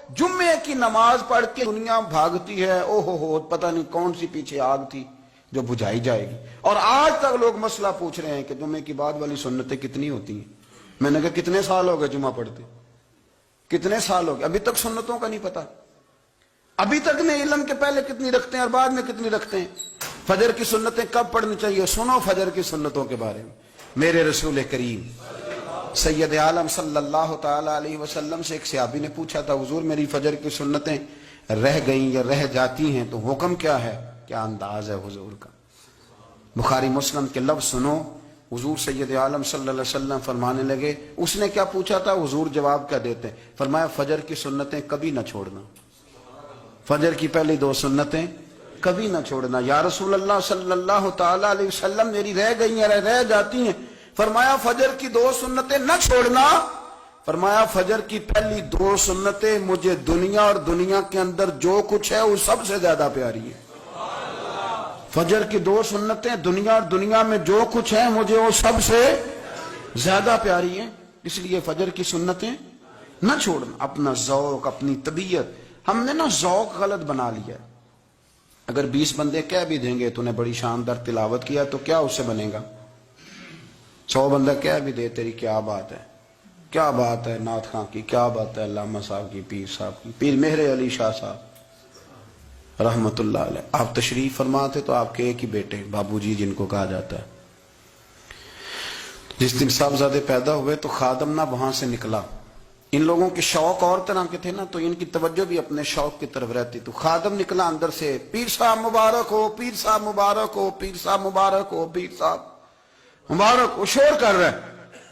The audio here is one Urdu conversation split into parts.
جمعے کی نماز پڑھ کے دنیا بھاگتی ہے، او ہو پتہ نہیں کون سی پیچھے آگ تھی جو بجھائی جائے گی۔ اور آج تک لوگ مسئلہ پوچھ رہے ہیں کہ جمعے کی بعد والی سنتیں کتنی ہوتی ہیں۔ میں نے کہا کتنے سال ہو گئے جمعہ پڑھتے، کتنے سال ہو گئے، ابھی تک سنتوں کا نہیں پتا، ابھی تک نہیں علم کے پہلے کتنی رکھتے ہیں اور بعد میں کتنی رکھتے ہیں۔ فجر کی سنتیں کب پڑھنی چاہیے؟ سنو فجر کی سنتوں کے بارے میں۔ میرے رسول کریم سید عالم صلی اللہ تعالی علیہ وسلم سے ایک صحابی نے پوچھا تھا، حضور میری فجر کی سنتیں رہ گئیں یا رہ جاتی ہیں تو حکم کیا ہے؟ کیا انداز ہے حضور کا؟ بخاری مسلم کے لفظ سنو، حضور سید عالم صلی اللہ علیہ وسلم فرمانے لگے، اس نے کیا پوچھا تھا، حضور جواب کیا دیتے ہیں؟ فرمایا فجر کی سنتیں کبھی نہ چھوڑنا، فجر کی پہلی دو سنتیں کبھی نہ چھوڑنا۔ یا رسول اللہ صلی اللہ تعالی علیہ وسلم میری رہ گئی ہیں، رہ جاتی ہیں۔ فرمایا فجر کی دو سنتیں نہ چھوڑنا، فرمایا فجر کی پہلی دو سنتیں مجھے دنیا اور دنیا کے اندر جو کچھ ہے وہ سب سے زیادہ پیاری ہے۔ فجر کی دو سنتیں دنیا اور دنیا میں جو کچھ ہے مجھے وہ سب سے زیادہ پیاری ہیں، اس لیے فجر کی سنتیں نہ چھوڑنا۔ اپنا ذوق، اپنی طبیعت، ہم نے نا ذوق غلط بنا لیا ہے۔ اگر 20 بندے کہہ بھی دیں گے تو نے بڑی شاندار تلاوت کیا تو کیا اس سے بنے گا؟ 100 بندہ کہہ بھی دے تیری کیا بات ہے، کیا بات ہے نعت خاں کی، کیا بات ہے علامہ صاحب کی، پیر صاحب کی، پیر مہر علی شاہ صاحب رحمت اللہ علیہ۔ آپ تشریف فرما تھے تو آپ کے ایک ہی بیٹے بابو جی جن کو کہا جاتا ہے، جس دن صاحبزادے پیدا ہوئے تو خادم نہ وہاں سے نکلا۔ ان لوگوں کے شوق اور طرح کے تھے نا تو ان کی توجہ بھی اپنے شوق کی طرف رہتی، تو خادم نکلا اندر سے، پیر صاحب مبارک ہو، پیر صاحب مبارک ہو، پیر صاحب مبارک ہو، پیر صاحب مبارک ہو، شور کر رہے ہیں۔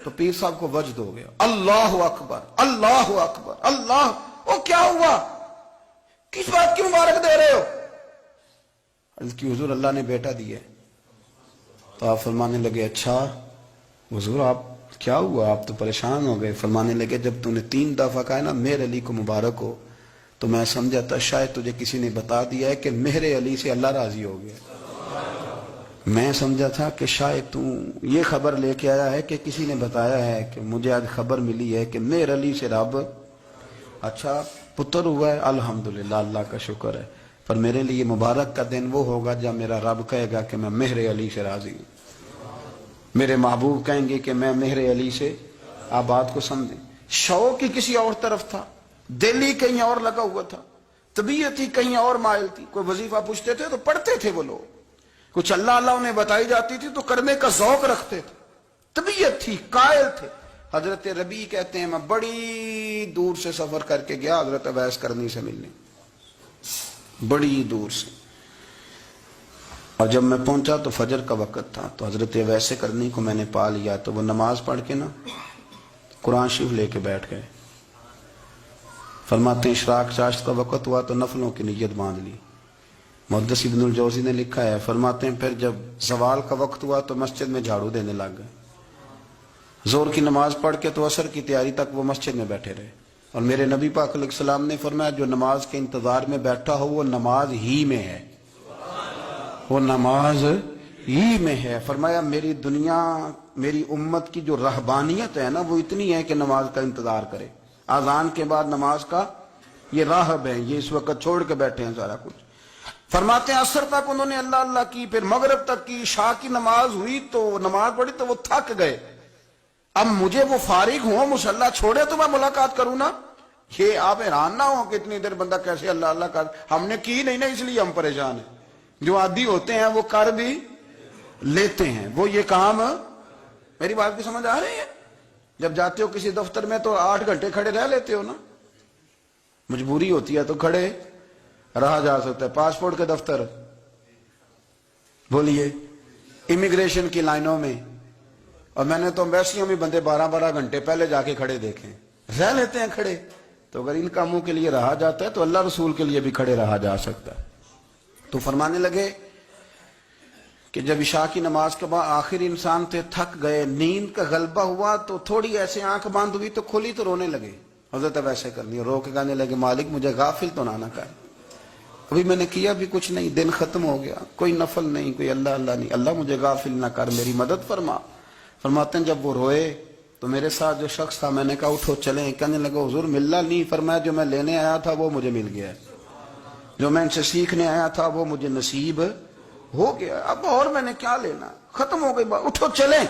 تو پیر صاحب کو وجد ہو گیا، اللہ اکبر اللہ اکبر اللہ، وہ کیا ہوا، کس بات کی مبارک دے رہے ہو؟ عرض کی حضور اللہ نے بیٹا دیا۔ تو آپ فرمانے لگے اچھا حضور آپ کیا ہوا، آپ تو پریشان ہو گئے۔ فرمانے لگے جب تو نے 3 دفعہ کہا نا مہر علی کو مبارک ہو تو میں سمجھا تھا شاید تجھے کسی نے بتا دیا ہے کہ مہر علی سے اللہ راضی ہو گیا، میں سمجھا تھا کہ شاید تو یہ خبر لے کے آیا ہے کہ کسی نے بتایا ہے کہ مجھے آج خبر ملی ہے کہ مہر علی سے رب اچھا پتر ہوا ہے، الحمدللہ اللہ کا شکر ہے، پر میرے لیے مبارک کا دن وہ ہوگا جب میرا رب کہے گا کہ میں مہر علی سے راضی ہوں، میرے محبوب کہیں گے کہ میں مہر علی سے۔ آپ بات کو سمجھیں، شوق ہی کسی اور طرف تھا، دل ہی کہیں اور لگا ہوا تھا، طبیعت ہی کہیں اور مائل تھی۔ کوئی وظیفہ پوچھتے تھے تو پڑھتے تھے وہ لوگ، کچھ اللہ اللہ انہیں بتائی جاتی تھی تو کرنے کا ذوق رکھتے تھے، طبیعت تھی، قائل تھے۔ حضرت ربیع کہتے ہیں میں بڑی دور سے سفر کر کے گیا حضرت اویس کرنی سے ملنے، بڑی دور سے، اور جب میں پہنچا تو فجر کا وقت تھا، تو حضرت اویس کرنی کو میں نے پا لیا، تو وہ نماز پڑھ کے نا قرآن شریف لے کے بیٹھ گئے۔ فرماتے ہیں اشراق چاشت کا وقت ہوا تو نفلوں کی نیت باندھ لی۔ محدث ابن الجوزی نے لکھا ہے، فرماتے ہیں پھر جب زوال کا وقت ہوا تو مسجد میں جھاڑو دینے لگ گئے، زور کی نماز پڑھ کے تو عصر کی تیاری تک وہ مسجد میں بیٹھے رہے۔ اور میرے نبی پاک علیہ السلام نے فرمایا جو نماز کے انتظار میں بیٹھا ہو وہ نماز ہی میں ہے، وہ نماز ہی میں ہے۔ فرمایا میری دنیا، میری امت کی جو رہبانیت ہے نا وہ اتنی ہے کہ نماز کا انتظار کرے، اذان کے بعد نماز کا یہ راہب ہے، یہ اس وقت چھوڑ کے بیٹھے ہیں سارا کچھ۔ فرماتے ہیں عصر تک انہوں نے اللہ اللہ کی، پھر مغرب تک کی، عشاء کی نماز ہوئی تو نماز پڑھی تو وہ تھک گئے، اب مجھے وہ فارغ ہوں مصلی چھوڑے تو میں ملاقات کروں نا۔ یہ آپ حیران نہ ہو کہ اتنی دیر بندہ کیسے اللہ اللہ کر، ہم نے کی نہیں نا اس لیے ہم پریشان ہیں، جو عادی ہوتے ہیں وہ کر بھی لیتے ہیں، وہ یہ کام۔ میری بات کی سمجھ آ رہی ہے؟ جب جاتے ہو کسی دفتر میں تو 8 گھنٹے کھڑے رہ لیتے ہو نا، مجبوری ہوتی ہے تو کھڑے رہا جا سکتا ہے۔ پاسپورٹ کے دفتر بولیے، امیگریشن کی لائنوں میں، اور میں نے تو ایمبیسیوں میں بندے 12 گھنٹے پہلے جا کے کھڑے دیکھیں، رہ لیتے ہیں کھڑے۔ تو اگر ان کاموں کے لیے رہا جاتا ہے تو اللہ رسول کے لیے بھی کھڑے رہا جا سکتا ہے۔ تو فرمانے لگے کہ جب عشاء کی نماز کے بعد آخر انسان تھے، تھک گئے، نیند کا غلبہ ہوا تو تھوڑی ایسے آنکھ بند ہوئی تو کھلی تو رونے لگے۔ حضرت ویسے کرنی رو کے کہنے لگے مالک مجھے غافل تو نہ کر، ابھی میں نے کیا بھی کچھ نہیں، دن ختم ہو گیا، کوئی نفل نہیں، کوئی اللہ اللہ نہیں، اللہ مجھے غافل نہ کر، میری مدد فرما۔ فرماتے ہیں جب وہ روئے تو میرے ساتھ جو شخص تھا، میں نے کہا اٹھو چلیں، کہنے لگا حضور ملا نہیں، فرمایا جو میں لینے آیا تھا وہ مجھے مل گیا ہے، جو میں ان سے سیکھنے آیا تھا وہ مجھے نصیب ہو گیا، اب اور میں نے کیا لینا، ختم ہو گئی بات، اٹھو چلیں۔